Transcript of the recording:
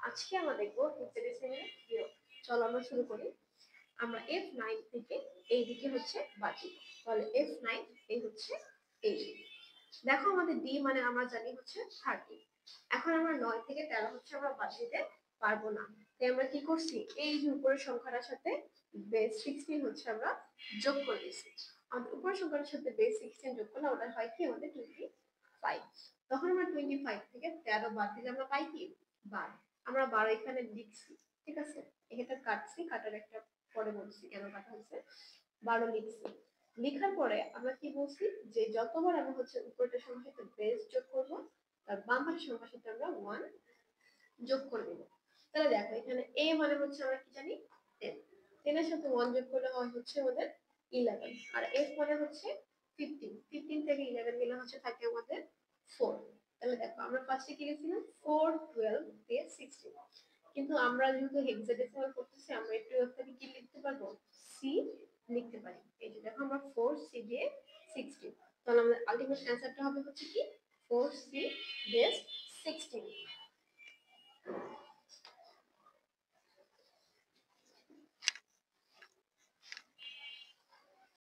আজকে আমরা দেখবো হেক্সাডেসিমাল বিয়োগ। চলো আমরা শুরু করি। আমরা F9 থেকে এই দিকে হচ্ছে বাদ দিব। তাহলে F9 এই হচ্ছে এই। দেখো আমাদের D মানে আমরা জানি হচ্ছে 30। এখন আমরা 9 থেকে 13 হচ্ছে আমরা বাদ দিতে পারবো না। তাই আমরা কি করছি, এই যে উপরের সংখ্যাটার সাথে বেস 16 হচ্ছে আমরা যোগ করে দিয়েছি। আমাদের উপরের সংখ্যাটার সাথে বেস 16 যোগ করলে ওটা হয় কি আমাদের 25। তখন আমরা 25 থেকে 13 বাদ দিলে আমরা পাই কি 12। আমরা 12 এখানে লিখছি, ঠিক আছে, এটা কাটছি, কাটার একটা পরে বলছি কেন কাটা হয়েছে। 12 লিখছি, লেখার পরে আমরা কি বলছি যে যতবার আমরা হচ্ছে উপরের সংখ্যার সাথে বেস যোগ করব তার বাম পাশের সংখ্যার সাথে আমরা 1 যোগ করে দেব। তাহলে দেখো এখানে a মানে হচ্ছে আমরা কি জানি 10, 10 এর সাথে 1 যোগ করলে হয় হচ্ছে আমাদের 11, আর f মানে হচ্ছে 15, 15 থেকে 11 গেলে হচ্ছে থাকে আমাদের 4। তাহলে দেখো আমরা ফার্স্টে কি লিখছিলাম 4 12 দিয়ে 16, কিন্তু আমরা যেহেতু হেক্সাডেসিমাল করতেছি আমরা একটু থেকে কি লিখতে পারবো c লিখতে পারি। এই যে দেখো আমরা 4c দিয়ে 16, তাহলে আমাদের আলটিমেট অ্যানসারটা হবে হচ্ছে কি 4c বেস 16।